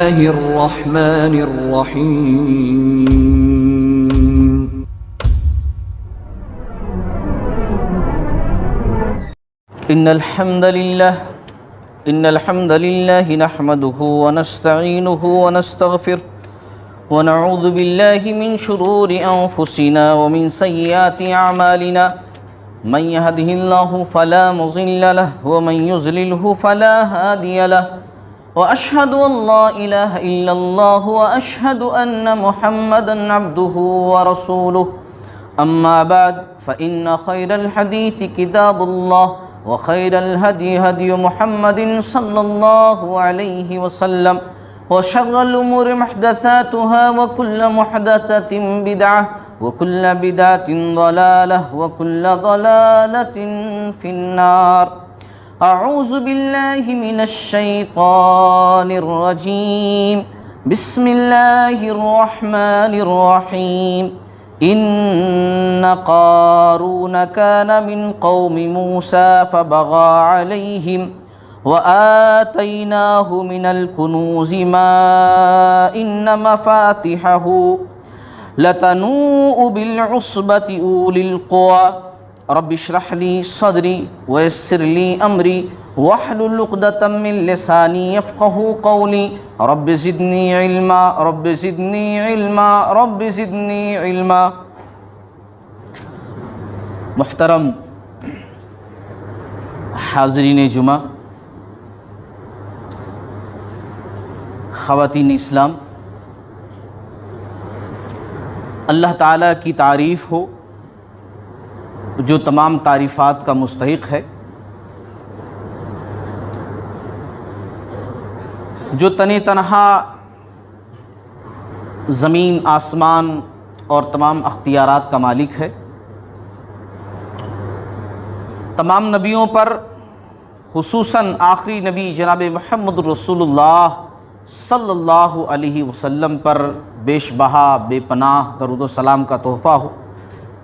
الله الرحمن الرحيم إن الحمد لله نحمده ونستعينه ونستغفره ونعوذ بالله من شرور أنفسنا ومن سيئات أعمالنا من يهده الله فلا مضل له ومن يضلله فلا هادي له وأشهد أن لا إله إلا الله وأشهد أن محمدا عبده ورسوله أما بعد فإن خير الحديث كتاب الله وخير الهدي هدي محمد صلى الله عليه وسلم وشر الأمور محدثاتها وكل محدثة بدعة وكل بدعة ضلالة وكل ضلالة في النار. أعوذ بالله من الشيطان الرجيم. بسم الله الرحمن الرحيم. إن قارون كان من قوم موسى فبغى عليهم وآتيناه من الكنوز ما إن مفاتحه لتنوء بالعصبة أولي القوى. رب اشرح لي صدري ويسر لي أمري واحلل عقدة من لساني يفقهوا قولي. رب زدني علما رب زدني علما رب زدني علما. محترم حاضرین جمعہ، خواتین اسلام، اللہ تعالیٰ کی تعریف ہو جو تمام تعریفات کا مستحق ہے، جو تنہا زمین آسمان اور تمام اختیارات کا مالک ہے، تمام نبیوں پر خصوصاً آخری نبی جناب محمد رسول اللہ صلی اللہ علیہ وسلم پر بیش بہا بے پناہ درود و سلام کا تحفہ ہو،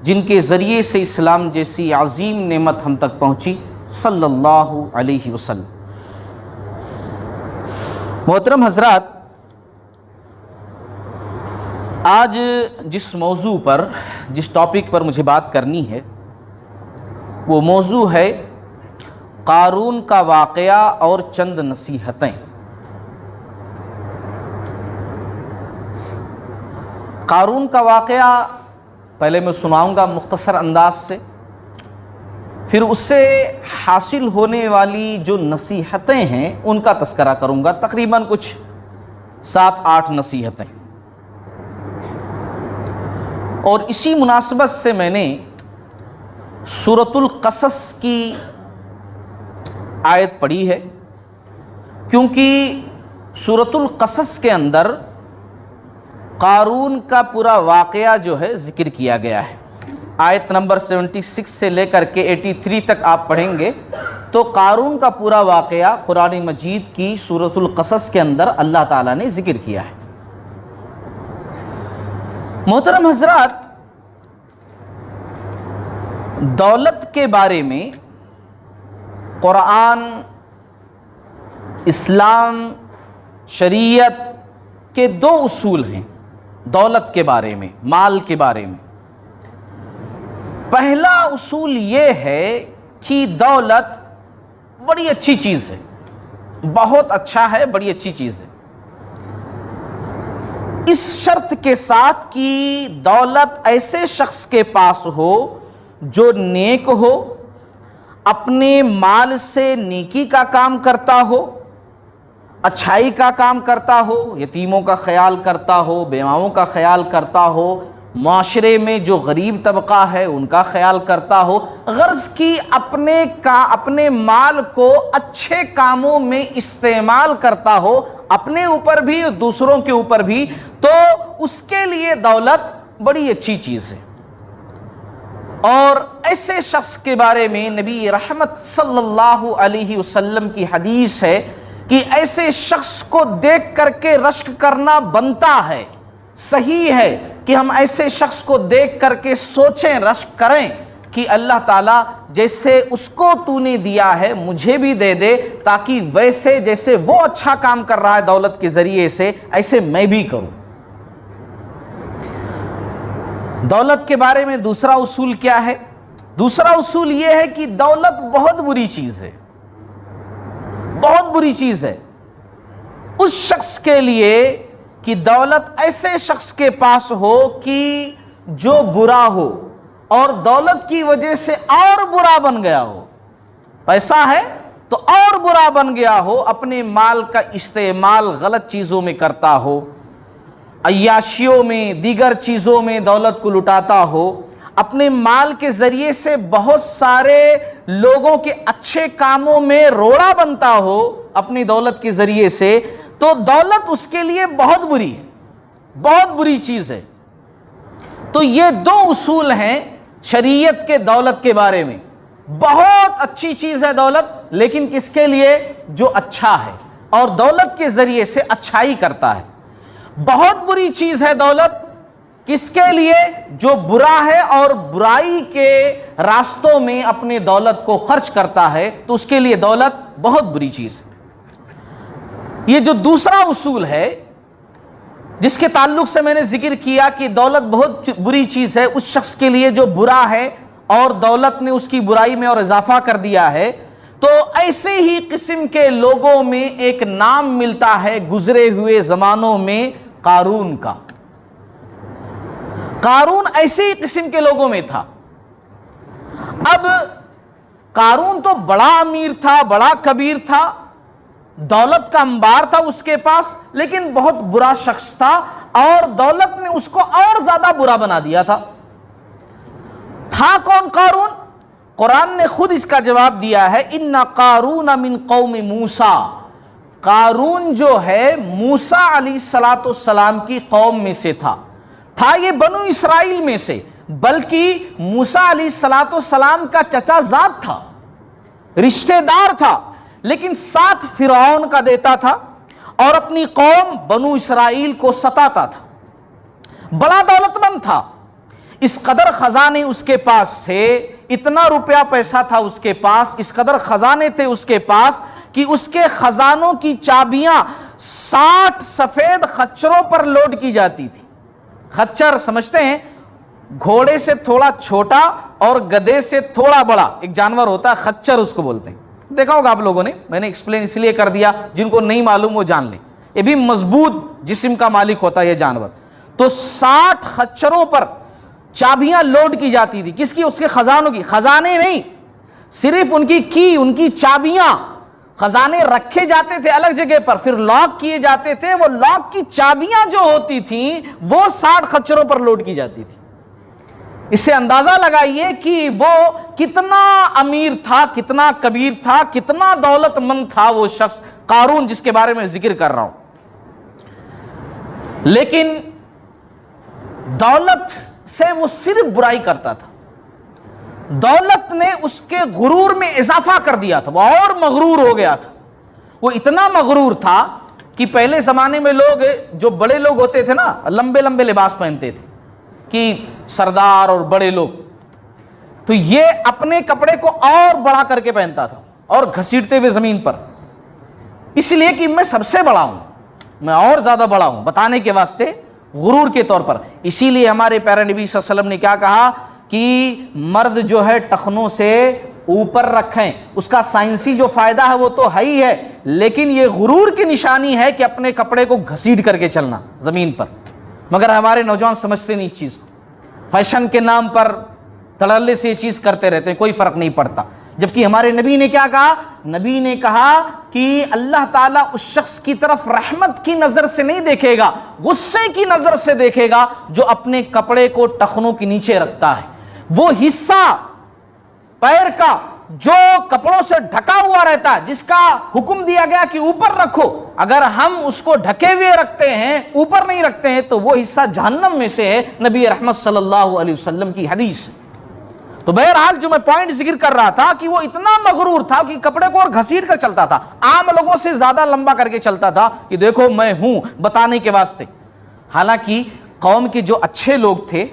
جن کے ذریعے سے اسلام جیسی عظیم نعمت ہم تک پہنچی، صلی اللہ علیہ وسلم. محترم حضرات، آج جس موضوع پر، جس ٹاپک پر مجھے بات کرنی ہے، وہ موضوع ہے قارون کا واقعہ اور چند نصیحتیں. قارون کا واقعہ پہلے میں سناؤں گا مختصر انداز سے، پھر اس سے حاصل ہونے والی جو نصیحتیں ہیں ان کا تذکرہ کروں گا، تقریباً کچھ 7-8 نصیحتیں. اور اسی مناسبت سے میں نے سورۃ القصص کی آیت پڑھی ہے، کیونکہ سورۃ القصص کے اندر قارون کا پورا واقعہ جو ہے ذکر کیا گیا ہے. آیت نمبر 76 سے لے کر کے 83 تک آپ پڑھیں گے تو قارون کا پورا واقعہ قرآن مجید کی سورۃ القصص کے اندر اللہ تعالیٰ نے ذکر کیا ہے. محترم حضرات، دولت کے بارے میں قرآن، اسلام، شریعت کے 2 اصول ہیں دولت کے بارے میں، مال کے بارے میں. پہلا اصول یہ ہے کہ دولت بڑی اچھی چیز ہے، بہت اچھا ہے، بڑی اچھی چیز ہے، اس شرط کے ساتھ کہ دولت ایسے شخص کے پاس ہو جو نیک ہو، اپنے مال سے نیکی کا کام کرتا ہو، اچھائی کا کام کرتا ہو، یتیموں کا خیال کرتا ہو، بیواؤں کا خیال کرتا ہو، معاشرے میں جو غریب طبقہ ہے ان کا خیال کرتا ہو، غرض کی اپنے مال کو اچھے کاموں میں استعمال کرتا ہو، اپنے اوپر بھی اور دوسروں کے اوپر بھی، تو اس کے لیے دولت بڑی اچھی چیز ہے. اور ایسے شخص کے بارے میں نبی رحمت صلی اللہ علیہ وسلم کی حدیث ہے کہ ایسے شخص کو دیکھ کر کے رشک کرنا بنتا ہے، صحیح ہے کہ ہم ایسے شخص کو دیکھ کر کے سوچیں، رشک کریں کہ اللہ تعالیٰ جیسے اس کو تو نے دیا ہے مجھے بھی دے دے، تاکہ ویسے جیسے وہ اچھا کام کر رہا ہے دولت کے ذریعے سے، ایسے میں بھی کروں۔ دولت کے بارے میں دوسرا اصول کیا ہے؟ دوسرا اصول یہ ہے کہ دولت بہت بری چیز ہے، بہت بری چیز ہے اس شخص کے لیے کہ دولت ایسے شخص کے پاس ہو کہ جو برا ہو اور دولت کی وجہ سے اور برا بن گیا ہو۔ پیسہ ہے تو اور برا بن گیا ہو، اپنے مال کا استعمال غلط چیزوں میں کرتا ہو، عیاشیوں میں، دیگر چیزوں میں دولت کو لٹاتا ہو، اپنے مال کے ذریعے سے بہت سارے لوگوں کے اچھے کاموں میں روڑا بنتا ہو اپنی دولت کے ذریعے سے، تو دولت اس کے لیے بہت بری ہے، بہت بری چیز ہے۔ تو یہ دو اصول ہیں شریعت کے دولت کے بارے میں۔ بہت اچھی چیز ہے دولت، لیکن کس کے لیے؟ جو اچھا ہے اور دولت کے ذریعے سے اچھائی کرتا ہے۔ بہت بری چیز ہے دولت، کس کے لیے؟ جو برا ہے اور برائی کے راستوں میں اپنے دولت کو خرچ کرتا ہے، تو اس کے لیے دولت بہت بری چیز ہے۔ یہ جو دوسرا اصول ہے جس کے تعلق سے میں نے ذکر کیا کہ دولت بہت بری چیز ہے اس شخص کے لیے جو برا ہے اور دولت نے اس کی برائی میں اور اضافہ کر دیا ہے، تو ایسے ہی قسم کے لوگوں میں ایک نام ملتا ہے گزرے ہوئے زمانوں میں قارون کا۔ قارون ایسے ہی قسم کے لوگوں میں تھا۔ اب قارون تو بڑا امیر تھا، بڑا کبیر تھا، دولت کا انبار تھا اس کے پاس، لیکن بہت برا شخص تھا اور دولت نے اس کو اور زیادہ برا بنا دیا تھا۔ تھا کون قارون؟ قرآن نے خود اس کا جواب دیا ہے، ان قارون من قوم موسیٰ۔ قارون جو ہے موسیٰ علیہ السلام کی قوم میں سے تھا یہ بنو اسرائیل میں سے، بلکہ موسیٰ علیہ السلام کا چچا زاد تھا، رشتہ دار تھا، لیکن ساتھ فرعون کا دیتا تھا اور اپنی قوم بنو اسرائیل کو ستاتا تھا۔ بڑا دولت مند تھا، اس قدر خزانے اس کے پاس تھے، اتنا روپیہ پیسہ تھا اس کے پاس، اس قدر خزانے تھے اس کے پاس کہ اس کے خزانوں کی چابیاں 60 سفید خچروں پر لوڈ کی جاتی تھی۔ خچر سمجھتے ہیں؟ گھوڑے سے تھوڑا چھوٹا اور گدھے سے تھوڑا بڑا ایک جانور ہوتا ہے، خچر اس کو بولتے ہیں۔ دیکھا ہوگا آپ لوگوں نے، میں نے ایکسپلین اس لیے کر دیا، جن کو نہیں معلوم وہ جان لیں۔ یہ بھی مضبوط جسم کا مالک ہوتا ہے یہ جانور۔ تو 60 خچروں پر چابیاں لوڈ کی جاتی تھی، کس کی؟ اس کے خزانوں کی۔ خزانے نہیں، صرف ان کی چابیاں، خزانے رکھے جاتے تھے الگ جگہ پر، پھر لاک کیے جاتے تھے، وہ لاک کی چابیاں جو ہوتی تھیں وہ 60 خچروں پر لوڈ کی جاتی تھی۔ اس سے اندازہ لگائیے کہ وہ کتنا امیر تھا، کتنا کبیر تھا، کتنا دولت مند تھا وہ شخص قارون جس کے بارے میں ذکر کر رہا ہوں۔ لیکن دولت سے وہ صرف برائی کرتا تھا، دولت نے اس کے غرور میں اضافہ کر دیا تھا، وہ اور مغرور ہو گیا تھا۔ وہ اتنا مغرور تھا کہ پہلے زمانے میں لوگ جو بڑے لوگ ہوتے تھے نا، لمبے لمبے لباس پہنتے تھے کہ سردار اور بڑے لوگ، تو یہ اپنے کپڑے کو اور بڑا کر کے پہنتا تھا اور گھسیٹتے ہوئے زمین پر، اس لیے کہ میں سب سے بڑا ہوں، میں اور زیادہ بڑا ہوں، بتانے کے واسطے، غرور کے طور پر۔ اسی لیے ہمارے پیارے نبی صلی اللہ علیہ وسلم نے کیا کہا کہ مرد جو ہے ٹخنوں سے اوپر رکھیں، اس کا سائنسی جو فائدہ ہے وہ تو ہے ہی ہے، لیکن یہ غرور کی نشانی ہے کہ اپنے کپڑے کو گھسیٹ کر کے چلنا زمین پر۔ مگر ہمارے نوجوان سمجھتے نہیں اس چیز کو، فیشن کے نام پر تلالے سے یہ چیز کرتے رہتے ہیں، کوئی فرق نہیں پڑتا۔ جبکہ ہمارے نبی نے کیا کہا؟ نبی نے کہا کہ اللہ تعالیٰ اس شخص کی طرف رحمت کی نظر سے نہیں دیکھے گا، غصے کی نظر سے دیکھے گا جو اپنے کپڑے کو ٹخنوں کے نیچے رکھتا ہے۔ وہ حصہ پیر کا جو کپڑوں سے ڈھکا ہوا رہتا ہے، جس کا حکم دیا گیا کہ اوپر رکھو، اگر ہم اس کو ڈھکے ہوئے رکھتے ہیں، اوپر نہیں رکھتے ہیں، تو وہ حصہ جہنم میں سے ہے، نبی رحمت صلی اللہ علیہ وسلم کی حدیث۔ تو بہرحال جو میں پوائنٹ ذکر کر رہا تھا کہ وہ اتنا مغرور تھا کہ کپڑے کو اور گھسیٹ کر چلتا تھا، عام لوگوں سے زیادہ لمبا کر کے چلتا تھا کہ دیکھو میں ہوں، بتانے کے واسطے۔ حالانکہ قوم کے جو اچھے لوگ تھے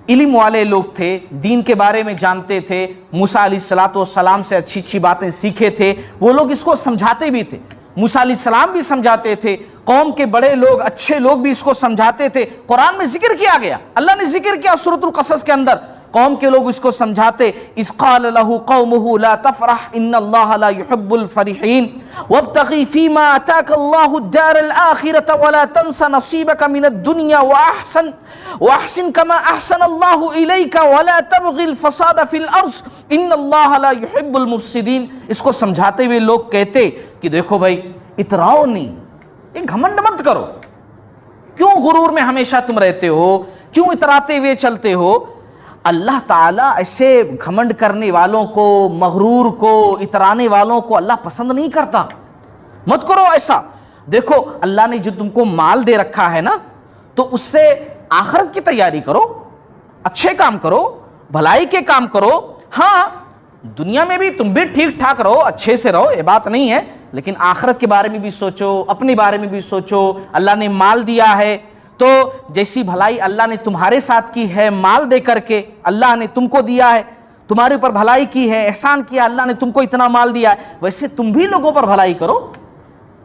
علم والے لوگ تھے, دین کے بارے میں جانتے تھے, موسیٰ علیہ السلام سے اچھی اچھی باتیں سیکھے تھے, وہ لوگ اس کو سمجھاتے بھی تھے. موسیٰ علیہ السلام بھی سمجھاتے تھے, قوم کے بڑے لوگ, اچھے لوگ بھی اس کو سمجھاتے تھے. قرآن میں ذکر کیا گیا, اللہ نے ذکر کیا سورۃ القصص کے اندر, قوم کے لوگ اس کو سمجھاتے. اذ قال له قومه لا تفرح ان اللہ لا يحب الفرحین وابتغی فیما آتاک اللہ الدار الآخرة ولا تنس نصیبک من الدنیا واحسن کما احسن اللہ الیک ولا تبغی الفساد فی الارض ان اللہ لا يحب المفسدین. اس کو سمجھاتے ہوئے لوگ کہتے کہ دیکھو بھائی, اتراؤ نہیں, یہ گھمنڈ مت کرو, کیوں غرور میں ہمیشہ تم رہتے ہو, کیوں اتراتے ہوئے چلتے ہو. اللہ تعالیٰ ایسے گھمنڈ کرنے والوں کو, مغرور کو, اترانے والوں کو اللہ پسند نہیں کرتا. مت کرو ایسا. دیکھو اللہ نے جو تم کو مال دے رکھا ہے نا, تو اس سے آخرت کی تیاری کرو, اچھے کام کرو, بھلائی کے کام کرو. ہاں دنیا میں بھی تم بھی ٹھیک ٹھاک رہو, اچھے سے رہو, یہ بات نہیں ہے, لیکن آخرت کے بارے میں بھی سوچو, اپنے بارے میں بھی سوچو. اللہ نے مال دیا ہے تو جیسی بھلائی اللہ نے تمہارے ساتھ کی ہے مال دے کر کے, اللہ نے تم کو دیا ہے, تمہارے اوپر بھلائی کی ہے, احسان کیا, اللہ نے تم کو اتنا مال دیا ہے, ویسے تم بھی لوگوں پر بھلائی کرو,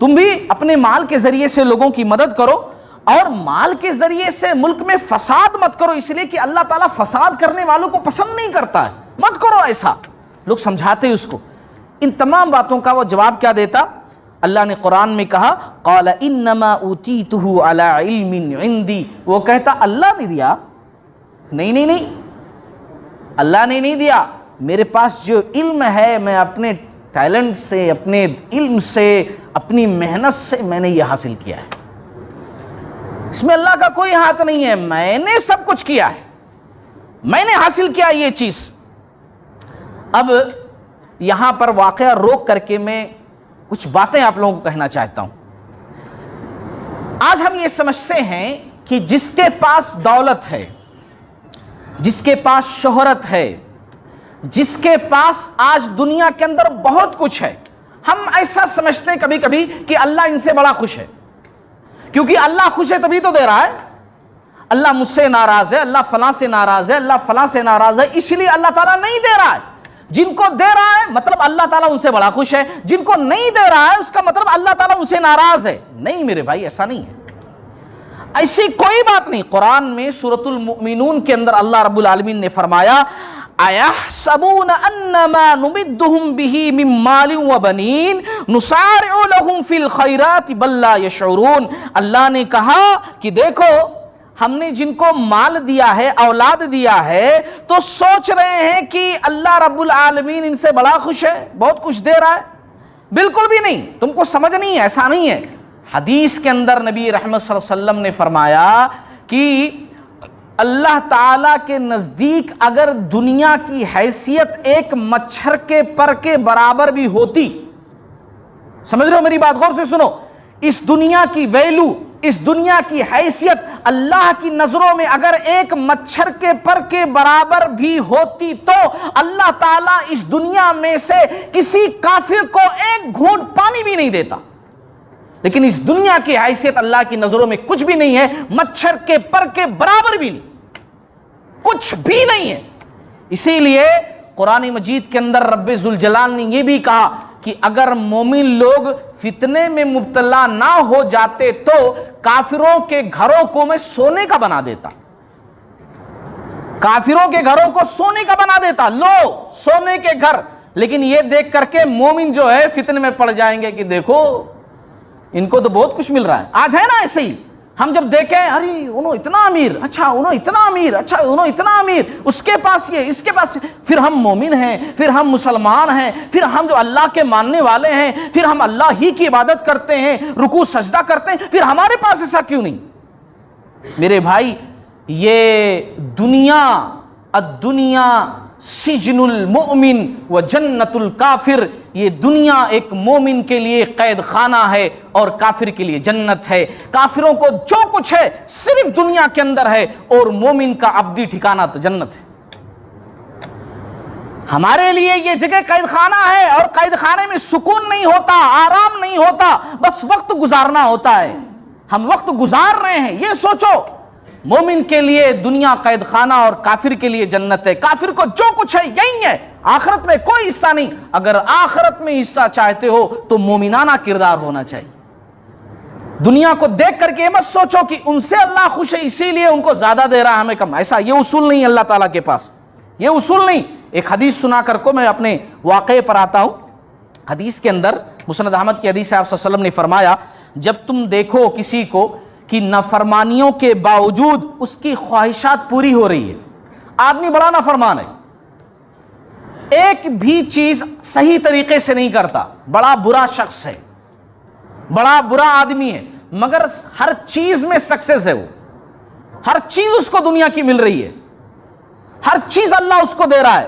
تم بھی اپنے مال کے ذریعے سے لوگوں کی مدد کرو. اور مال کے ذریعے سے ملک میں فساد مت کرو, اس لیے کہ اللہ تعالیٰ فساد کرنے والوں کو پسند نہیں کرتا ہے. مت کرو ایسا. لوگ سمجھاتے اس کو. ان تمام باتوں کا وہ جواب کیا دیتا؟ اللہ نے قرآن میں کہا قال انما اوتیتہ علی علم عندی. وہ کہتا اللہ نے دیا, نہیں, اللہ نے نہیں دیا, میرے پاس جو علم ہے میں اپنے ٹیلنٹ سے, اپنے علم سے, اپنی محنت سے میں نے یہ حاصل کیا ہے. اس میں اللہ کا کوئی ہاتھ نہیں ہے, میں نے سب کچھ کیا ہے, میں نے حاصل کیا یہ چیز. اب یہاں پر واقعہ روک کر کے میں کچھ باتیں آپ لوگوں کو کہنا چاہتا ہوں. آج ہم یہ سمجھتے ہیں کہ جس کے پاس دولت ہے, جس کے پاس شہرت ہے, جس کے پاس آج دنیا کے اندر بہت کچھ ہے, ہم ایسا سمجھتے ہیں کبھی کبھی کہ اللہ ان سے بڑا خوش ہے, کیونکہ اللہ خوش ہے تبھی تو دے رہا ہے. اللہ مجھ سے ناراض ہے, اللہ فلاں سے ناراض ہے, اللہ فلاں سے ناراض ہے, اس لیے اللہ تعالیٰ نہیں دے رہا ہے. جن کو دے رہا ہے مطلب اللہ تعالیٰ ان سے بڑا خوش ہے, جن کو نہیں دے رہا ہے اس کا مطلب اللہ تعالیٰ ان سے ناراض ہے. نہیں میرے بھائی, ایسا نہیں ہے, ایسی کوئی بات نہیں. قرآن میں سورۃ المؤمنون کے اندر اللہ رب العالمین نے فرمایا اَيَحْسَبُونَ أَنَّمَا نُمِدُّهُمْ بِهِ مِن مَّالٍ وَبَنِينَ نُسَارِعُ لَهُمْ فِي الْخَيْرَاتِ بَل لَّا يَشْعُرُونَ. اللہ نے کہا کہ دیکھو ہم نے جن کو مال دیا ہے, اولاد دیا ہے, تو سوچ رہے ہیں کہ اللہ رب العالمین ان سے بڑا خوش ہے, بہت کچھ دے رہا ہے. بالکل بھی نہیں, تم کو سمجھ نہیں ہے, ایسا نہیں ہے. حدیث کے اندر نبی رحمت صلی اللہ علیہ وسلم نے فرمایا کہ اللہ تعالیٰ کے نزدیک اگر دنیا کی حیثیت ایک مچھر کے پر کے برابر بھی ہوتی, سمجھ رہے ہو میری بات, غور سے سنو, اس دنیا کی ویلو, اس دنیا کی حیثیت اللہ کی نظروں میں اگر ایک مچھر کے پر کے برابر بھی ہوتی تو اللہ تعالیٰ اس دنیا میں سے کسی کافر کو ایک گھونٹ پانی بھی نہیں دیتا. لیکن اس دنیا کی حیثیت اللہ کی نظروں میں کچھ بھی نہیں ہے, مچھر کے پر کے برابر بھی نہیں, کچھ بھی نہیں ہے. اسی لیے قرآن مجید کے اندر رب ذوالجلال نے یہ بھی کہا کہ اگر مومن لوگ فتنے میں مبتلا نہ ہو جاتے تو کافروں کے گھروں کو میں سونے کا بنا دیتا, کافروں کے گھروں کو سونے کا بنا دیتا, لو سونے کے گھر. لیکن یہ دیکھ کر کے مومن جو ہے فتنے میں پڑ جائیں گے کہ دیکھو ان کو تو بہت کچھ مل رہا ہے. آج ہے نا ایسے ہی, ہم جب دیکھیں ارے انہوں اتنا امیر, اچھا انہوں اتنا امیر, اچھا انہوں اتنا امیر, اس کے پاس یہ, اس کے پاس, پھر ہم مومن ہیں, پھر ہم مسلمان ہیں, پھر ہم جو اللہ کے ماننے والے ہیں, پھر ہم اللہ ہی کی عبادت کرتے ہیں, رکوع سجدہ کرتے ہیں, پھر ہمارے پاس ایسا کیوں نہیں؟ میرے بھائی یہ دنیا, الدنیا سجن المؤمن و جنت الکافر, یہ دنیا ایک مومن کے لیے قید خانہ ہے اور کافر کے لیے جنت ہے. کافروں کو جو کچھ ہے صرف دنیا کے اندر ہے اور مومن کا ابدی ٹھکانہ تو جنت ہے. ہمارے لیے یہ جگہ قید خانہ ہے اور قید خانے میں سکون نہیں ہوتا, آرام نہیں ہوتا, بس وقت گزارنا ہوتا ہے. ہم وقت گزار رہے ہیں, یہ سوچو مومن کے لیے دنیا قید خانہ اور کافر کے لیے جنت ہے. کافر کو جو کچھ ہے یہی ہے, آخرت میں کوئی حصہ نہیں. اگر آخرت میں حصہ چاہتے ہو تو مومنانہ کردار ہونا چاہیے. دنیا کو دیکھ کر کے مت سوچو کہ ان سے اللہ خوش ہے اسی لیے ان کو زیادہ دے رہا ہے ہمیں کم. ایسا یہ اصول نہیں اللہ تعالیٰ کے پاس, یہ اصول نہیں. ایک حدیث سنا کر کو میں اپنے واقعے پر آتا ہوں. حدیث کے اندر مسند احمد کی حدیث ہے, آپ صلی اللہ علیہ وسلم نے فرمایا جب تم دیکھو کسی کو کہ نافرمانیوں کے باوجود اس کی خواہشات پوری ہو رہی ہے, آدمی بڑا نافرمان ہے, ایک بھی چیز صحیح طریقے سے نہیں کرتا, بڑا برا شخص ہے, بڑا برا آدمی ہے, مگر ہر چیز میں سکسیس ہے, وہ ہر چیز اس کو دنیا کی مل رہی ہے, ہر چیز اللہ اس کو دے رہا ہے,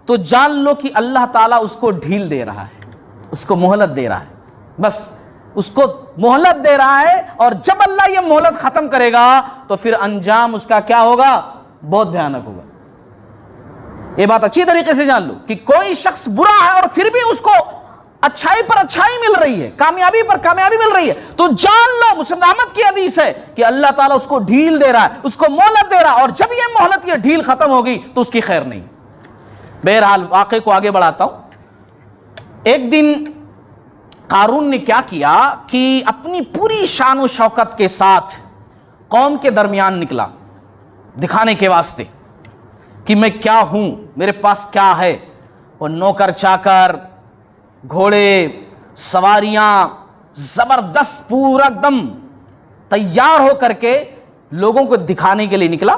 تو جان لو کہ اللہ تعالیٰ اس کو ڈھیل دے رہا ہے, اس کو مہلت دے رہا ہے. بس اس کو مہلت دے رہا ہے, اور جب اللہ یہ مہلت ختم کرے گا تو پھر انجام اس کا کیا ہوگا, بہت بھیانک ہوگا. یہ بات اچھی طریقے سے جان لو کہ کوئی شخص برا ہے اور پھر بھی اس کو اچھائی پر اچھائی مل رہی ہے, کامیابی پر کامیابی مل رہی ہے, تو جان لو مسند احمد کی حدیث ہے کہ اللہ تعالیٰ اس کو ڈھیل دے رہا ہے, اس کو مہلت دے رہا ہے, اور جب یہ مہلت یہ ڈھیل ختم ہوگی تو اس کی خیر نہیں. بہرحال واقعے کو آگے بڑھاتا ہوں. ایک دن قارون نے کیا کیا کہ اپنی پوری شان و شوکت کے ساتھ قوم کے درمیان نکلا دکھانے کے واسطے کہ میں کیا ہوں, میرے پاس کیا ہے. وہ نوکر چاکر, گھوڑے, سواریاں, زبردست پورا دم تیار ہو کر کے لوگوں کو دکھانے کے لیے نکلا.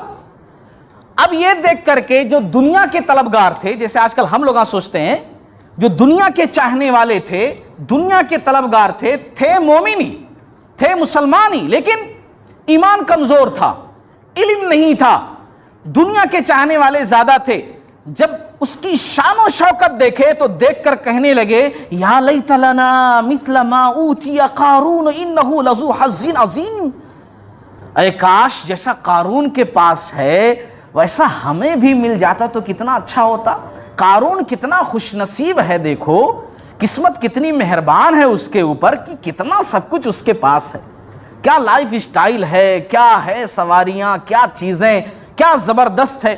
اب یہ دیکھ کر کے جو دنیا کے طلبگار تھے, جیسے آج کل ہم لوگ سوچتے ہیں, جو دنیا کے چاہنے والے تھے, دنیا کے طلبگار تھے مومن ہی, تھے مسلمان ہی, لیکن ایمان کمزور تھا, علم نہیں تھا, دنیا کے چاہنے والے زیادہ تھے. جب اس کی شان و شوکت دیکھے تو دیکھ کر کہنے لگے یا لیت لنا مثل ما اوتی قارون انہ لذو حظ عظیم, اے کاش جیسا قارون کے پاس ہے ویسا ہمیں بھی مل جاتا تو کتنا اچھا ہوتا. قارون کتنا خوش نصیب ہے, دیکھو قسمت کتنی مہربان ہے اس کے اوپر کہ کتنا سب کچھ اس کے پاس ہے, کیا لائف اسٹائل ہے, کیا ہے سواریاں, کیا چیزیں, کیا زبردست ہے.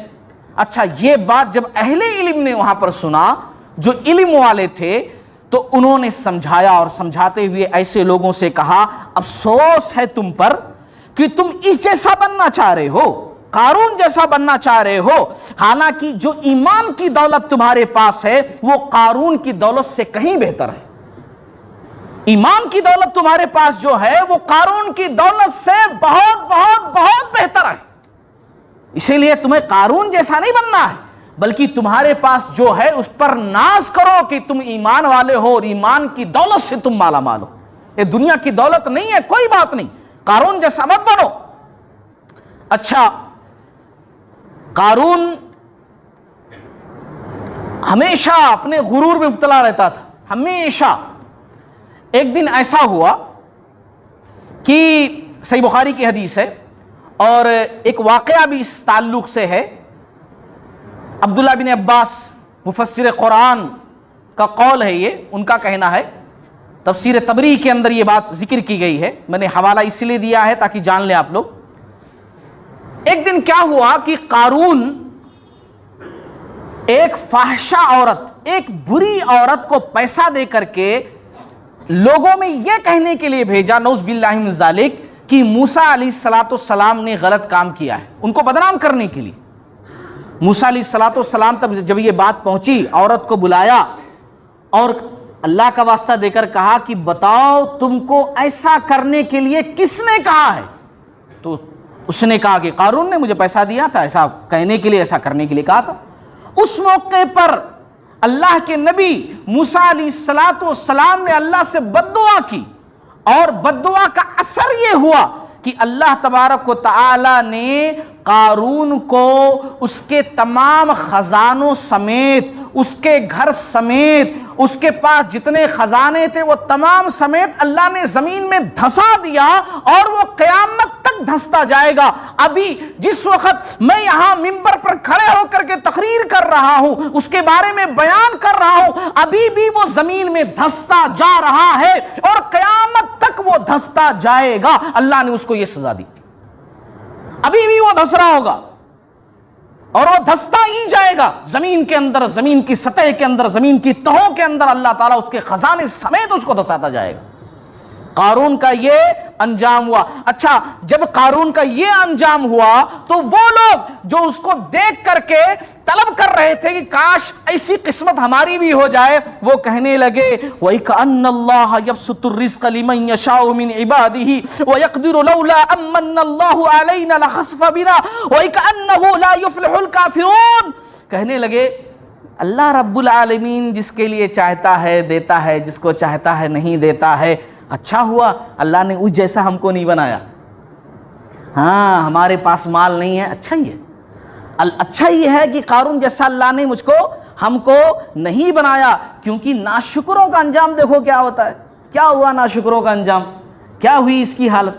اچھا یہ بات جب اہل علم نے وہاں پر سنا, جو علم والے تھے, تو انہوں نے سمجھایا, اور سمجھاتے ہوئے ایسے لوگوں سے کہا افسوس ہے تم پر کہ تم اس جیسا بننا چاہ رہے ہو, قارون جیسا بننا چاہ رہے ہو, حالانکہ جو ایمان کی دولت تمہارے پاس ہے وہ قارون کی دولت سے کہیں بہتر ہے. ایمان کی دولت تمہارے پاس جو ہے وہ قارون کی دولت سے بہت بہت بہت بہتر ہے. اسی لیے تمہیں قارون جیسا نہیں بننا ہے, بلکہ تمہارے پاس جو ہے اس پر ناز کرو کہ تم ایمان والے ہو اور ایمان کی دولت سے تم مالا مال ہو. یہ دنیا کی دولت نہیں ہے, کوئی بات نہیں, قارون جیسا مت بنو. اچھا قارون ہمیشہ اپنے غرور میں مبتلا رہتا تھا, ہمیشہ. ایک دن ایسا ہوا کہ صحیح بخاری کی حدیث ہے, اور ایک واقعہ بھی اس تعلق سے ہے. عبداللہ بن عباس مفسر قرآن کا قول ہے, یہ ان کا کہنا ہے, تفسیر تبری کے اندر یہ بات ذکر کی گئی ہے, میں نے حوالہ اس لیے دیا ہے تاکہ جان لیں آپ لوگ. ایک دن کیا ہوا کہ قارون ایک فاحشہ عورت, ایک بری عورت کو پیسہ دے کر کے لوگوں میں یہ کہنے کے لیے بھیجا, نعوذ باللہ من ذالک, کہ موسیٰ علیہ السلام نے غلط کام کیا ہے, ان کو بدنام کرنے کے لیے. موسیٰ علیہ السلام تب جب یہ بات پہنچی, عورت کو بلایا اور اللہ کا واسطہ دے کر کہا کہ بتاؤ تم کو ایسا کرنے کے لیے کس نے کہا ہے. تو اس نے کہا کہ قارون نے مجھے پیسہ دیا تھا, ایسا کہنے کے لیے, ایسا کرنے کے لیے کہا تھا. اس موقع پر اللہ کے نبی موسیٰ علیہ السلام نے اللہ سے بد دعا کی, اور بد دعا کا اثر یہ ہوا کہ اللہ تبارک و تعالی نے قارون کو اس کے تمام خزانوں سمیت, اس کے گھر سمیت, اس کے پاس جتنے خزانے تھے وہ تمام سمیت اللہ نے زمین میں دھسا دیا, اور وہ قیامت تک دھستا جائے گا. ابھی جس وقت میں یہاں منبر پر کھڑے ہو کر کے تقریر کر رہا ہوں, اس کے بارے میں بیان کر رہا ہوں, ابھی بھی وہ زمین میں دھستا جا رہا ہے, اور قیامت تک وہ دھستا جائے گا. اللہ نے اس کو یہ سزا دی. ابھی بھی وہ دھس رہا ہوگا اور وہ دھستا ہی جائے گا. زمین کے اندر, زمین کی سطح کے اندر, زمین کی تہوں کے اندر اللہ تعالیٰ اس کے خزانے سمیت اس کو دھساتا جائے گا. قارون کا یہ انجام ہوا. اچھا, جب قارون کا یہ انجام ہوا تو وہ لوگ جو اس کو دیکھ کر کے طلب کر رہے تھے کہ کاش ایسی قسمت ہماری بھی ہو جائے, وہ کہنے لگے وَإِكَأَنَّ اللَّهَ يَبْسُطُ الرِّزْقَ لِمَن يَشَاءُ مِنْ عِبَادِهِ وَيَقْدِرُ لَوْلَا أَمَّنَّ اللَّهُ عَلَيْنَا لَخَسَفَ بِنَا وَإِكَأَنَّهُ لَا يُفْلِحُ الْكَافِرُونَ. کہنے لگے اللہ رب العالمین جس کے لیے چاہتا ہے دیتا ہے, جس کو چاہتا ہے نہیں دیتا ہے. اچھا ہوا اللہ نے اس جیسا ہم کو نہیں بنایا. ہاں, ہمارے پاس مال نہیں ہے, اچھا ہی ہے. اچھا یہ ہے کہ قارون جیسا اللہ نے ہم کو نہیں بنایا, کیونکہ ناشکروں کا انجام دیکھو کیا ہوتا ہے. کیا ہوا ناشکروں کا انجام, کیا ہوئی اس کی حالت.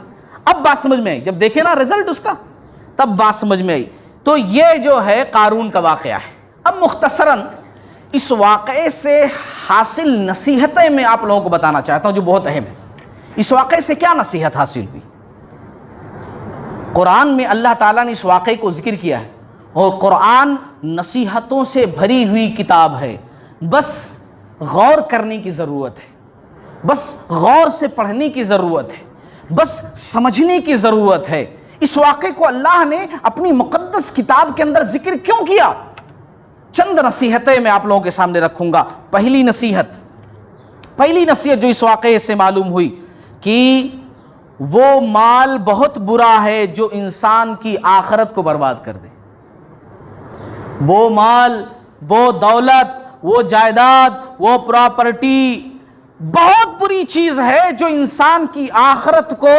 اب بات سمجھ میں آئی, جب دیکھے نا رزلٹ اس کا تب بات سمجھ میں آئی. تو یہ جو ہے قارون کا واقعہ ہے. اب مختصراً اس واقعے سے حاصل نصیحتیں میں آپ لوگوں کو بتانا چاہتا ہوں جو بہت اہم ہے. اس واقعے سے کیا نصیحت حاصل ہوئی؟ قرآن میں اللہ تعالیٰ نے اس واقعے کو ذکر کیا ہے اور قرآن نصیحتوں سے بھری ہوئی کتاب ہے. بس غور کرنے کی ضرورت ہے, بس غور سے پڑھنے کی ضرورت ہے, بس سمجھنے کی ضرورت ہے. اس واقعے کو اللہ نے اپنی مقدس کتاب کے اندر ذکر کیوں کیا؟ چند نصیحتیں میں آپ لوگوں کے سامنے رکھوں گا. پہلی نصیحت جو اس واقعے سے معلوم ہوئی کہ وہ مال بہت برا ہے جو انسان کی آخرت کو برباد کر دے. وہ مال, وہ دولت, وہ جائیداد, وہ پراپرٹی بہت بری چیز ہے جو انسان کی آخرت کو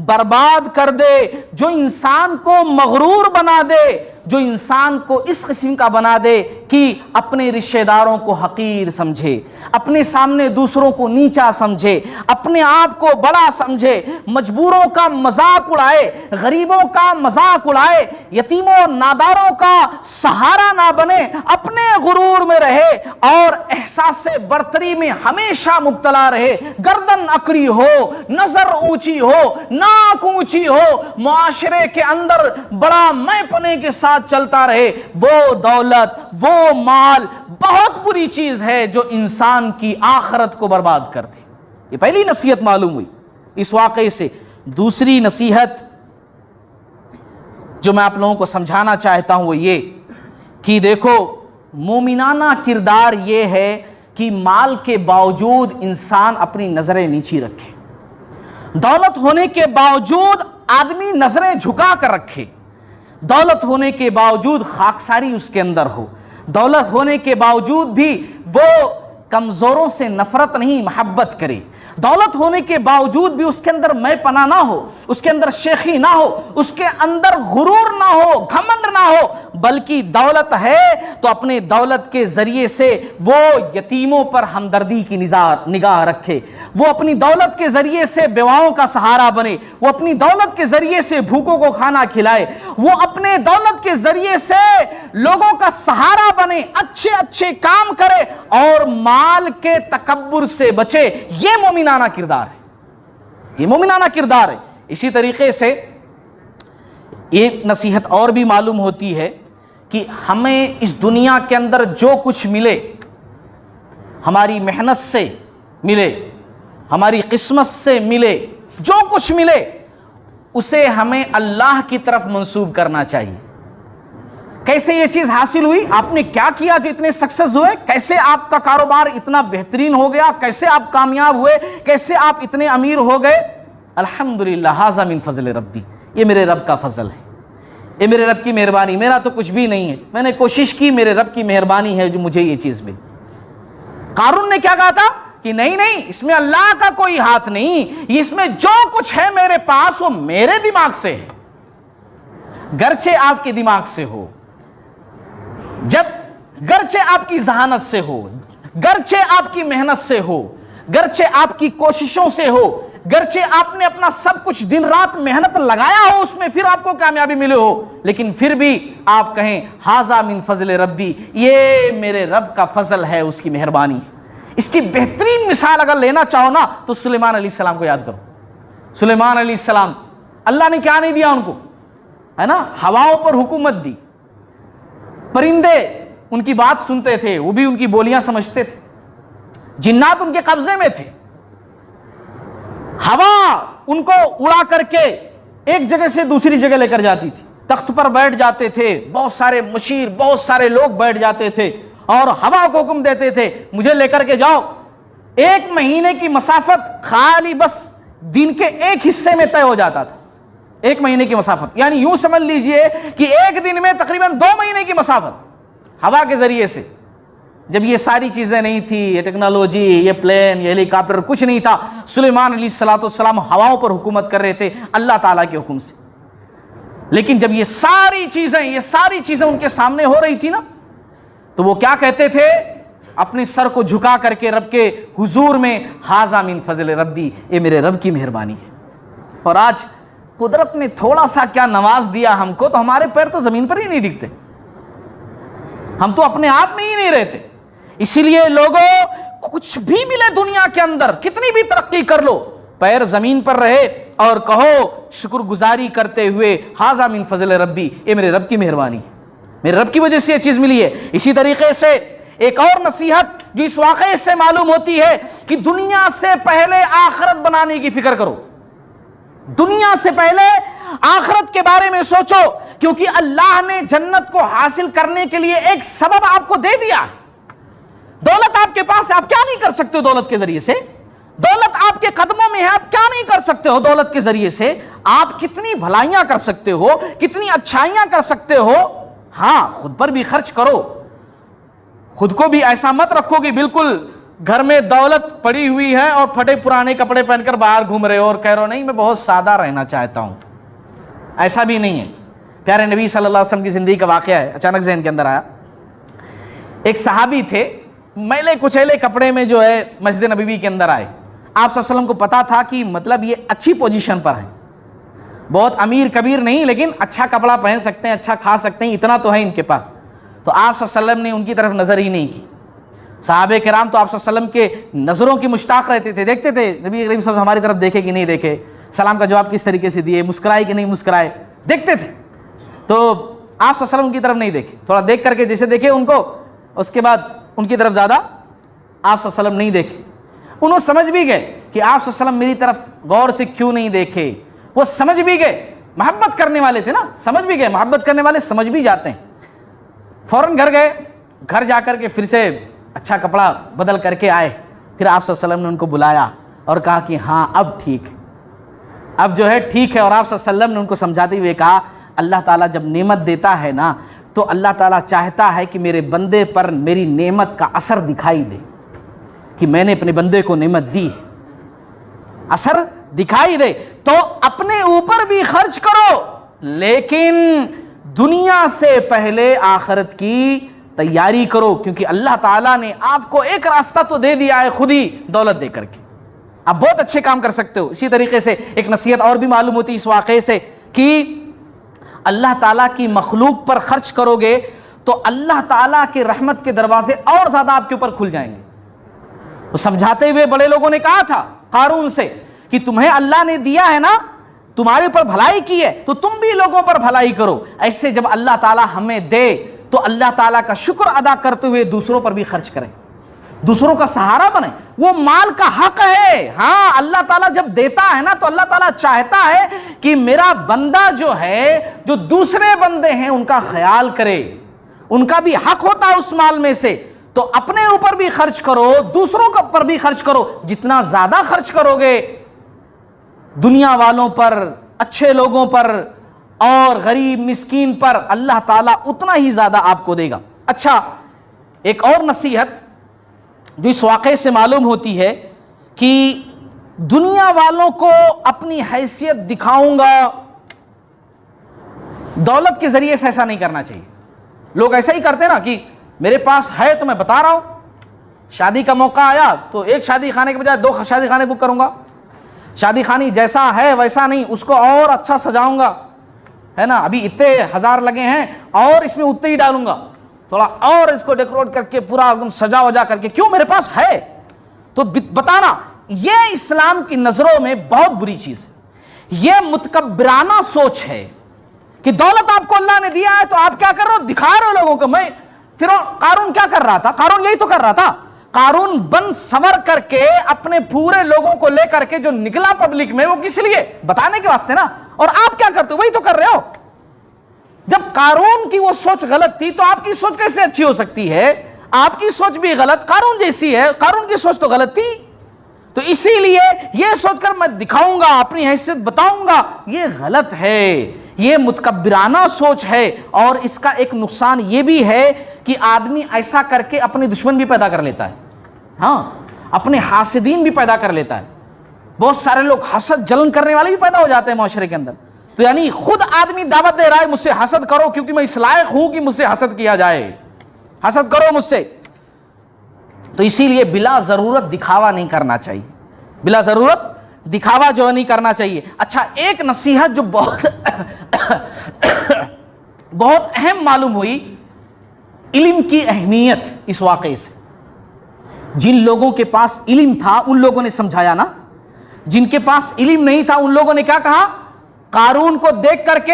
برباد کر دے, جو انسان کو مغرور بنا دے, جو انسان کو اس قسم کا بنا دے کہ اپنے رشتہ داروں کو حقیر سمجھے, اپنے سامنے دوسروں کو نیچا سمجھے, اپنے آپ کو بڑا سمجھے, مجبوروں کا مذاق اڑائے, غریبوں کا مذاق اڑائے, یتیموں ناداروں کا سہارا نہ بنے, اپنے غرور میں رہے اور احساس برتری میں ہمیشہ مبتلا رہے, گردن اکڑی ہو, نظر اونچی ہو, ناک اونچی ہو, معاشرے کے اندر بڑا میں پنے کے ساتھ چلتا رہے. وہ دولت, وہ مال بہت بری چیز ہے جو انسان کی آخرت کو برباد کر دے. یہ پہلی نصیحت معلوم ہوئی اس واقعے سے. دوسری نصیحت جو میں آپ لوگوں کو سمجھانا چاہتا ہوں وہ یہ کہ دیکھو, مومنانہ کردار یہ ہے کہ مال کے باوجود انسان اپنی نظریں نیچی رکھے, دولت ہونے کے باوجود آدمی نظریں جھکا کر رکھے, دولت ہونے کے باوجود خاکساری اس کے اندر ہو, دولت ہونے کے باوجود بھی وہ کمزوروں سے نفرت نہیں محبت کرے, دولت ہونے کے باوجود بھی اس کے اندر میں پنا نہ ہو, اس کے اندر شیخی نہ ہو, اس کے اندر غرور نہ ہو, گھمنڈ نہ ہو, بلکہ دولت ہے تو اپنے دولت کے ذریعے سے وہ یتیموں پر ہمدردی کی نگاہ رکھے, وہ اپنی دولت کے ذریعے سے بیواؤں کا سہارا بنے, وہ اپنی دولت کے ذریعے سے بھوکوں کو کھانا کھلائے, وہ اپنے دولت کے ذریعے سے لوگوں کا سہارا بنے, اچھے اچھے کام کرے اور مال کے تکبر سے بچے. یہ مومنانہ کردار ہے, یہ مومنانہ کردار ہے. اسی طریقے سے ایک نصیحت اور بھی معلوم ہوتی ہے کہ ہمیں اس دنیا کے اندر جو کچھ ملے, ہماری محنت سے ملے, ہماری قسمت سے ملے, جو کچھ ملے اسے ہمیں اللہ کی طرف منسوب کرنا چاہیے. کیسے یہ چیز حاصل ہوئی, آپ نے کیا کیا جو اتنے سکسس ہوئے, کیسے آپ کا کاروبار اتنا بہترین ہو گیا, کیسے آپ کامیاب ہوئے, کیسے آپ اتنے امیر ہو گئے؟ الحمدللہ ھذا من فضل ربی, یہ میرے رب کا فضل ہے, یہ میرے رب کی مہربانی, میرا تو کچھ بھی نہیں ہے, میں نے کوشش کی, میرے رب کی مہربانی ہے جو مجھے یہ چیز ملی. قارون نے کیا کہا تھا کہ نہیں, اس میں اللہ کا کوئی ہاتھ نہیں, اس میں جو کچھ ہے میرے پاس وہ میرے دماغ سے ہے. گرچہ آپ کے دماغ سے ہو, گرچہ آپ کی ذہانت سے ہو, گرچہ آپ کی محنت سے ہو, گرچہ آپ کی کوششوں سے ہو, گرچہ آپ نے اپنا سب کچھ دن رات محنت لگایا ہو, اس میں پھر آپ کو کامیابی ملے ہو, لیکن پھر بھی آپ کہیں ھذا من فضل ربی, یہ میرے رب کا فضل ہے, اس کی مہربانی ہے. اس کی بہترین مثال اگر لینا چاہو نا تو سلیمان علیہ السلام کو یاد کرو. سلیمان علیہ السلام, اللہ نے کیا نہیں دیا ان کو؟ ہے نا, ہواؤں پر حکومت دی, پرندے ان کی بات سنتے تھے, وہ بھی ان کی بولیاں سمجھتے تھے, جنات ان کے قبضے میں تھے, ہوا ان کو اڑا کر کے ایک جگہ سے دوسری جگہ لے کر جاتی تھی, تخت پر بیٹھ جاتے تھے, بہت سارے مشیر, بہت سارے لوگ بیٹھ جاتے تھے اور ہوا کو حکم دیتے تھے مجھے لے کر کے جاؤ. 1 مہینے کی مسافت خالی بس دن کے ایک حصے میں طے ہو جاتا تھا, 1 مہینے کی مسافت, یعنی یوں سمجھ لیجئے کہ ایک دن میں تقریباً 2 مہینے کی مسافت ہوا کے ذریعے سے. جب یہ ساری چیزیں نہیں تھی, یہ ٹیکنالوجی, یہ پلین, یہ ہیلی کاپٹر, کچھ نہیں تھا, سلیمان علیہ السلام ہواؤں پر حکومت کر رہے تھے اللہ تعالیٰ کے حکم سے. لیکن جب یہ ساری چیزیں ان کے سامنے ہو رہی تھی نا, تو وہ کیا کہتے تھے, اپنے سر کو جھکا کر کے رب کے حضور میں, ھذا من فضل ربی, یہ میرے رب کی مہربانی ہے. اور آج قدرت نے تھوڑا سا کیا نواز دیا ہم کو, تو ہمارے پیر تو زمین پر ہی نہیں ڈگتے, ہم تو اپنے آپ میں ہی نہیں رہتے. اسی لیے لوگوں, کچھ بھی ملے دنیا کے اندر, کتنی بھی ترقی کر لو, پیر زمین پر رہے اور کہو شکر گزاری کرتے ہوئے ھذا من فضل ربی, یہ میرے رب کی مہربانی ہے, میرے رب کی وجہ سے یہ چیز ملی ہے. اسی طریقے سے ایک اور نصیحت جو اس واقعے سے معلوم ہوتی ہے کہ دنیا سے پہلے آخرت بنانے کی فکر کرو, دنیا سے پہلے آخرت کے بارے میں سوچو, کیونکہ اللہ نے جنت کو حاصل کرنے کے لیے ایک سبب آپ کو دے دیا. دولت آپ کے پاس ہے, آپ کیا نہیں کر سکتے ہو دولت کے ذریعے سے, دولت آپ کے قدموں میں ہے, آپ کیا نہیں کر سکتے ہو دولت کے ذریعے سے, آپ کتنی بھلائیاں کر سکتے ہو, کتنی اچھائیاں کر سکتے ہو. ہاں خود پر بھی خرچ کرو, خود کو بھی ایسا مت رکھو کہ بالکل گھر میں دولت پڑی ہوئی ہے اور پھٹے پرانے کپڑے پہن کر باہر گھوم رہے ہو اور کہہ رہے ہو نہیں میں بہت سادہ رہنا چاہتا ہوں. ایسا بھی نہیں ہے. پیارے نبی صلی اللہ علیہ وسلم کی زندگی کا واقعہ ہے, اچانک ذہن کے اندر آیا. ایک صحابی تھے, میلے کچیلے کپڑے میں جو ہے مسجد نبوی کے اندر آئے. آپ صلی اللہ علیہ وسلم کو پتا تھا کہ مطلب یہ اچھی پوزیشن پر ہیں, بہت امیر کبیر نہیں, لیکن اچھا کپڑا پہن سکتے ہیں, اچھا کھا سکتے ہیں, اتنا تو ہے ان کے پاس. تو آپ صلی اللہ علیہ وسلم نے ان کی طرف نظر ہی نہیں کی. صحابہ کرام تو آپ صلی اللہ علیہ وسلم کے نظروں کی مشتاق رہتے تھے, دیکھتے تھے نبی کریم صلی اللہ علیہ وسلم ہماری طرف دیکھے کہ نہیں دیکھے, سلام کا جواب کس طریقے سے دیے, مسکرائے کہ نہیں مسکرائے, دیکھتے تھے. تو آپ صلی اللہ علیہ وسلم کی طرف نہیں دیکھے, تھوڑا دیکھ کر کے جیسے دیکھے ان کو, اس کے بعد ان کی طرف زیادہ آپ صلی اللہ علیہ وسلم نہیں دیکھے. انہوں سمجھ بھی گئے کہ آپ صلی اللہ علیہ وسلم میری طرف غور سے کیوں نہیں دیکھے. وہ سمجھ بھی گئے, محبت کرنے والے تھے نا, سمجھ بھی گئے, محبت کرنے والے سمجھ بھی جاتے ہیں. فوراً گھر گئے, گھر جا کر کے پھر سے اچھا کپڑا بدل کر کے آئے. پھر آپ صلی اللہ علیہ وسلم نے ان کو بلایا اور کہا کہ ہاں اب ٹھیک ہے, اب جو ہے ٹھیک ہے. اور آپ صلی اللہ علیہ وسلم نے ان کو سمجھاتے ہوئے کہا اللہ تعالیٰ جب نعمت دیتا ہے نا تو اللہ تعالیٰ چاہتا ہے کہ میرے بندے پر میری نعمت کا اثر دکھائی دے, کہ میں نے اپنے بندے کو نعمت دی, اثر دکھائی دے. تو اپنے اوپر بھی خرچ کرو, لیکن دنیا سے پہلے آخرت کی تیاری کرو, کیونکہ اللہ تعالیٰ نے آپ کو ایک راستہ تو دے دیا ہے خود ہی دولت دے کر کے, آپ بہت اچھے کام کر سکتے ہو. اسی طریقے سے ایک نصیحت اور بھی معلوم ہوتی ہے اس واقعے سے کہ اللہ تعالیٰ کی مخلوق پر خرچ کرو گے تو اللہ تعالیٰ کے رحمت کے دروازے اور زیادہ آپ کے اوپر کھل جائیں گے. تو سمجھاتے ہوئے بڑے لوگوں نے کہا تھا قارون سے کہ تمہیں اللہ نے دیا ہے نا, تمہارے اوپر بھلائی کی ہے تو تم بھی لوگوں پر بھلائی کرو. ایسے جب اللہ تعالیٰ ہمیں دے تو اللہ تعالیٰ کا شکر ادا کرتے ہوئے دوسروں پر بھی خرچ کریں, دوسروں کا سہارا بنیں. وہ مال کا حق ہے. ہاں اللہ تعالیٰ جب دیتا ہے نا تو اللہ تعالیٰ چاہتا ہے کہ میرا بندہ جو ہے, جو دوسرے بندے ہیں ان کا خیال کرے, ان کا بھی حق ہوتا ہے اس مال میں سے. تو اپنے اوپر بھی خرچ کرو, دوسروں پر بھی خرچ کرو. جتنا زیادہ خرچ کرو گے دنیا والوں پر, اچھے لوگوں پر اور غریب مسکین پر, اللہ تعالیٰ اتنا ہی زیادہ آپ کو دے گا. اچھا, ایک اور نصیحت جو اس واقعے سے معلوم ہوتی ہے کہ دنیا والوں کو اپنی حیثیت دکھاؤں گا, دولت کے ذریعے سے ایسا نہیں کرنا چاہیے. لوگ ایسا ہی کرتے نا کہ میرے پاس ہے تو میں بتا رہا ہوں, شادی کا موقع آیا تو ایک شادی خانے کے بجائے 2 شادی خانے بک کروں گا, شادی خانی جیسا ہے ویسا نہیں, اس کو اور اچھا سجاؤں گا, ہے نا, ابھی اتنے 1000 لگے ہیں اور اس میں اتنے ہی ڈالوں گا, تھوڑا اور اس کو ڈیکوریٹ کر کے پورا سجا وجا کر کے, کیوں میرے پاس ہے تو بتانا. یہ اسلام کی نظروں میں بہت بری چیز ہے, یہ متکبرانہ سوچ ہے, کہ دولت آپ کو اللہ نے دیا ہے تو آپ کیا کر رہے ہو؟ دکھا رہے ہو لوگوں کو. میں قارون کیا کر رہا تھا؟ قارون یہی تو کر رہا تھا. قارون بن سور کر کے اپنے پورے لوگوں کو لے کر کے جو نکلا پبلک میں، وہ کس لیے؟ بتانے کے واسطے نا. اور آپ کیا کرتے ہو؟ وہی تو کر رہے ہو. جب قارون کی وہ سوچ غلط تھی تو آپ کی سوچ کیسے اچھی ہو سکتی ہے؟ آپ کی سوچ بھی غلط قارون جیسی ہے. قارون کی سوچ تو غلط تھی. تو اسی لیے یہ سوچ کر میں دکھاؤں گا، اپنی حیثیت بتاؤں گا، یہ غلط ہے. یہ متکبرانہ سوچ ہے. اور اس کا ایک نقصان یہ بھی ہے کہ آدمی ایسا کر کے اپنے دشمن بھی پیدا کر لیتا ہے. ہاں، اپنے حاسدین بھی پیدا کر لیتا ہے. بہت سارے لوگ حسد جلن کرنے والے بھی پیدا ہو جاتے ہیں معاشرے کے اندر. تو یعنی خود آدمی دعوت دے رہا ہے مجھ سے حسد کرو کیونکہ میں اس لائق ہوں کہ مجھ سے حسد کیا جائے. حسد کرو مجھ سے. تو اسی لیے بلا ضرورت دکھاوا نہیں کرنا چاہیے. بلا ضرورت دکھاوا جو نہیں کرنا چاہیے. اچھا، ایک نصیحت جو بہت اہم معلوم ہوئی، علم کی اہمیت اس واقعے سے. جن لوگوں کے پاس علم تھا ان لوگوں نے سمجھایا نا. جن کے پاس علم نہیں تھا ان لوگوں نے کیا کہا؟ قارون کو دیکھ کر کے،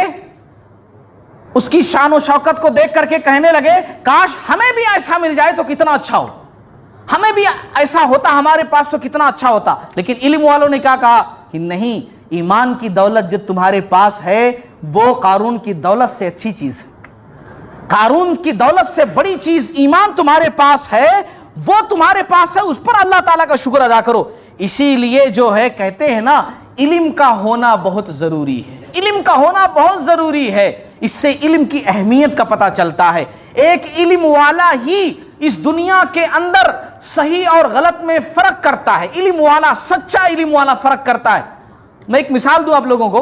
اس کی شان و شوکت کو دیکھ کر کے کہنے لگے کاش ہمیں بھی ایسا مل جائے تو کتنا اچھا ہو، ہمیں بھی ایسا ہوتا ہمارے پاس تو کتنا اچھا ہوتا. لیکن علم والوں نے کیا کہا کہ نہیں، ایمان کی دولت جو تمہارے پاس ہے وہ قارون کی دولت سے اچھی چیز ہے. قارون کی دولت سے بڑی چیز ایمان تمہارے پاس ہے، وہ تمہارے پاس ہے، اس پر اللہ تعالیٰ کا شکر ادا کرو. اسی لیے جو ہے کہتے ہیں نا، علم کا ہونا بہت ضروری ہے. علم کا ہونا بہت ضروری ہے. اس سے علم کی اہمیت کا پتہ چلتا ہے. ایک علم والا ہی اس دنیا کے اندر صحیح اور غلط میں فرق کرتا ہے. علم والا، سچا علم والا فرق کرتا ہے. میں ایک مثال دوں آپ لوگوں کو.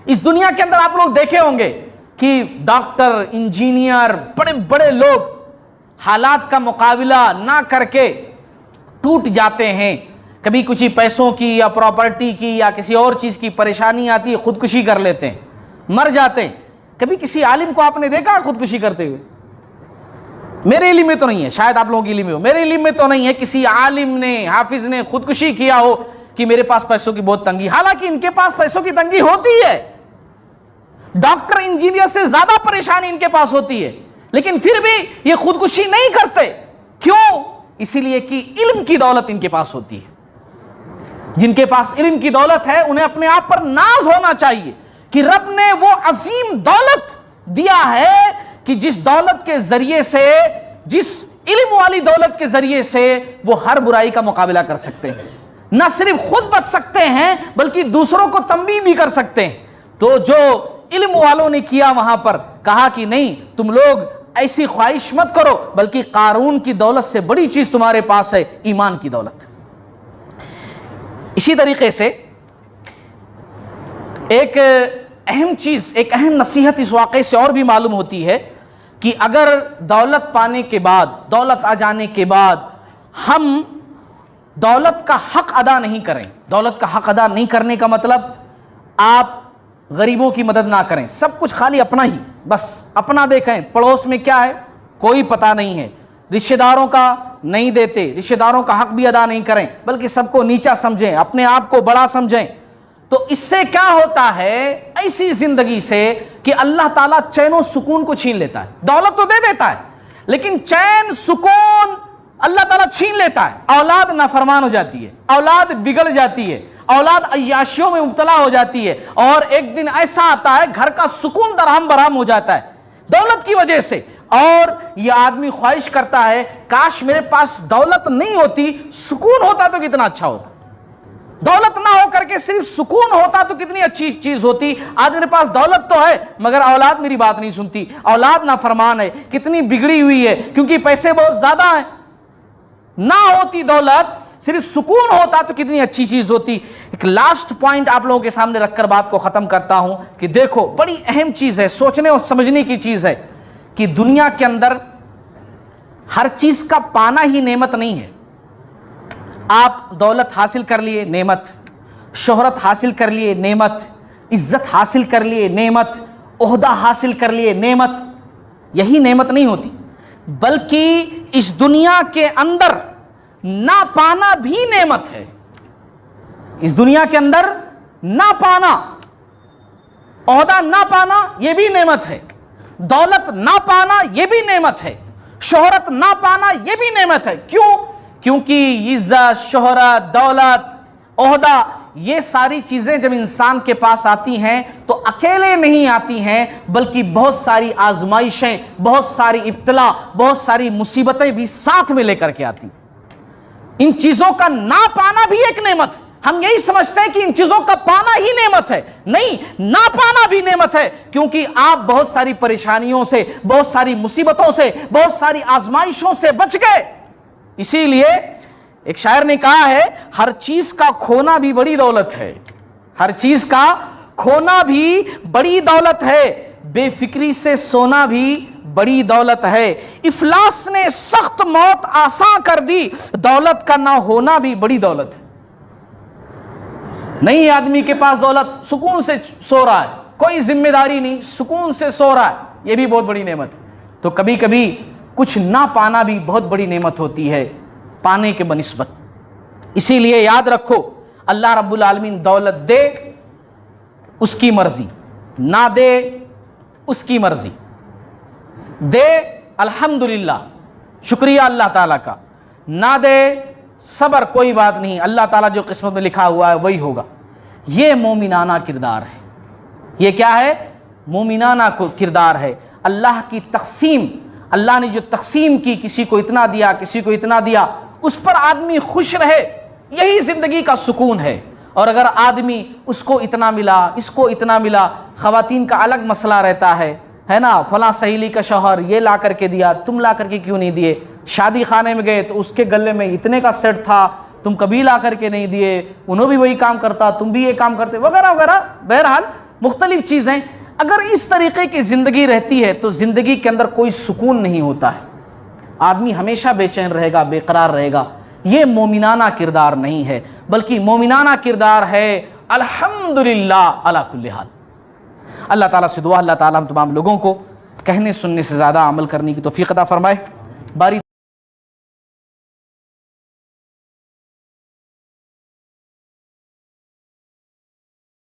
اس دنیا کے اندر آپ لوگ دیکھے ہوں گے کہ ڈاکٹر، انجینئر، بڑے بڑے لوگ حالات کا مقابلہ نہ کر کے ٹوٹ جاتے ہیں. کبھی کچھ پیسوں کی یا پراپرٹی کی یا کسی اور چیز کی پریشانی آتی ہے، خودکشی کر لیتے ہیں، مر جاتے ہیں. کبھی کسی عالم کو آپ نے دیکھا خودکشی کرتے ہوئے؟ میرے علم میں تو نہیں ہے، شاید آپ لوگوں کے علم میں ہو. میرے علم میں تو نہیں ہے کسی عالم نے، حافظ نے خودکشی کیا ہو کہ میرے پاس پیسوں کی بہت تنگی. حالانکہ ان کے پاس پیسوں کی تنگی ہوتی ہے. ڈاکٹر، انجینئر سے زیادہ پریشانی ان کے پاس ہوتی ہے، لیکن پھر بھی یہ خودکشی نہیں کرتے. کیوں؟ اسی لیے کہ علم کی دولت ان کے پاس ہوتی ہے. جن کے پاس علم کی دولت ہے انہیں اپنے آپ پر ناز ہونا چاہیے کہ رب نے وہ عظیم دولت دیا ہے کہ جس دولت کے ذریعے سے، جس علم والی دولت کے ذریعے سے وہ ہر برائی کا مقابلہ کر سکتے ہیں. نہ صرف خود بچ سکتے ہیں بلکہ دوسروں کو تنبیہ بھی کر سکتے ہیں. تو جو علم والوں نے کیا، وہاں پر کہا کہ نہیں، تم لوگ ایسی خواہش مت کرو، بلکہ قارون کی دولت سے بڑی چیز تمہارے پاس ہے، ایمان کی دولت. اسی طریقے سے ایک اہم چیز، ایک اہم نصیحت اس واقعے سے اور بھی معلوم ہوتی ہے کہ اگر دولت پانے کے بعد، دولت آ جانے کے بعد ہم دولت کا حق ادا نہیں کریں. دولت کا حق ادا نہیں کرنے کا مطلب آپ غریبوں کی مدد نہ کریں، سب کچھ خالی اپنا ہی، بس اپنا دیکھیں، پڑوس میں کیا ہے کوئی پتہ نہیں ہے، رشتہ داروں کا نہیں دیتے، رشتہ داروں کا حق بھی ادا نہیں کریں، بلکہ سب کو نیچا سمجھیں، اپنے آپ کو بڑا سمجھیں. تو اس سے کیا ہوتا ہے؟ ایسی زندگی سے کہ اللہ تعالیٰ چین و سکون کو چھین لیتا ہے. دولت تو دے دیتا ہے لیکن چین، سکون اللہ تعالیٰ چھین لیتا ہے. اولاد نافرمان ہو جاتی ہے، اولاد بگڑ جاتی ہے، اولاد عیاشیوں میں مبتلا ہو جاتی ہے، اور ایک دن ایسا آتا ہے گھر کا سکون درہم برہم ہو جاتا ہے دولت کی وجہ سے. اور یہ آدمی خواہش کرتا ہے کاش میرے پاس دولت نہیں ہوتی، سکون ہوتا تو کتنا اچھا ہوتا. دولت نہ ہو کر کے صرف سکون ہوتا تو کتنی اچھی چیز ہوتی. آج میرے پاس دولت تو ہے مگر اولاد میری بات نہیں سنتی، اولاد نافرمان ہے، کتنی بگڑی ہوئی ہے کیونکہ پیسے بہت زیادہ ہیں. نہ ہوتی دولت، صرف سکون ہوتا تو کتنی اچھی چیز ہوتی. ایک لاسٹ پوائنٹ آپ لوگوں کے سامنے رکھ کر بات کو ختم کرتا ہوں کہ دیکھو، بڑی اہم چیز ہے، سوچنے اور سمجھنے کی چیز ہے کہ دنیا کے اندر ہر چیز کا پانا ہی نعمت نہیں ہے. آپ دولت حاصل کر لیے، نعمت، شہرت حاصل کر لیے، نعمت، عزت حاصل کر لیے، نعمت، عہدہ حاصل کر لیے، نعمت. یہی نعمت نہیں ہوتی، بلکہ اس دنیا کے اندر نہ پانا بھی نعمت ہے. اس دنیا کے اندر نہ پانا عہدہ نہ پانا یہ بھی نعمت ہے، دولت نہ پانا یہ بھی نعمت ہے، شہرت نہ پانا یہ بھی نعمت ہے۔ کیوں؟ کیونکہ عزت، شہرت، دولت، عہدہ، یہ ساری چیزیں جب انسان کے پاس آتی ہیں تو اکیلے نہیں آتی ہیں، بلکہ بہت ساری آزمائشیں، بہت ساری ابتلا، بہت ساری مصیبتیں بھی ساتھ میں لے کر کے آتی ہیں۔ ان چیزوں کا نہ پانا بھی ایک نعمت ہے۔ ہم یہی سمجھتے ہیں کہ ان چیزوں کا پانا ہی نعمت ہے، نہیں، نہ پانا بھی نعمت ہے، کیونکہ آپ بہت ساری پریشانیوں سے، بہت ساری مصیبتوں سے، بہت ساری آزمائشوں سے بچ گئے۔ اسی لیے ایک شاعر نے کہا ہے، ہر چیز کا کھونا بھی بڑی دولت ہے، ہر چیز کا کھونا بھی بڑی دولت ہے، بے فکری سے سونا بھی بڑی دولت ہے، افلاس نے سخت موت آسان کر دی، دولت کا نہ ہونا بھی بڑی دولت ہے۔ نہیں آدمی کے پاس دولت، سکون سے سو رہا ہے، کوئی ذمہ داری نہیں، سکون سے سو رہا ہے، یہ بھی بہت بڑی نعمت ہے۔ تو کبھی کبھی کچھ نہ پانا بھی بہت بڑی نعمت ہوتی ہے پانے کے بنسبت۔ اسی لیے یاد رکھو، اللہ رب العالمین دولت دے اس کی مرضی، نہ دے اس کی مرضی، دے الحمدللہ، شکریہ اللہ تعالیٰ کا، نہ دے صبر، کوئی بات نہیں، اللہ تعالیٰ جو قسمت میں لکھا ہوا ہے وہی ہوگا۔ یہ مومنانہ کردار ہے۔ یہ کیا ہے؟ مومنانہ کردار ہے۔ اللہ کی تقسیم، اللہ نے جو تقسیم کی، کسی کو اتنا دیا، کسی کو اتنا دیا، اس پر آدمی خوش رہے، یہی زندگی کا سکون ہے۔ اور اگر آدمی اس کو اتنا ملا، اس کو اتنا ملا، خواتین کا الگ مسئلہ رہتا ہے نا، فلاں سہیلی کا شوہر یہ لا کر کے دیا، تم لا کر کے کیوں نہیں دیے؟ شادی خانے میں گئے تو اس کے گلے میں اتنے کا سیٹ تھا، تم کبھی لا کر کے نہیں دیے، انہوں بھی وہی کام کرتا، تم بھی یہ کام کرتے، وغیرہ وغیرہ، بہرحال مختلف چیزیں۔ اگر اس طریقے کی زندگی رہتی ہے تو زندگی کے اندر کوئی سکون نہیں ہوتا ہے، آدمی ہمیشہ بے چین رہے گا، بے قرار رہے گا۔ یہ مومنانہ کردار نہیں ہے، بلکہ مومنانہ کردار ہے الحمدللہ علی کل حال۔ اللہ تعالیٰ سے دعا، اللہ تعالیٰ ہم تمام لوگوں کو کہنے سننے سے زیادہ عمل کرنے کی توفیق عطا فرمائے۔ باری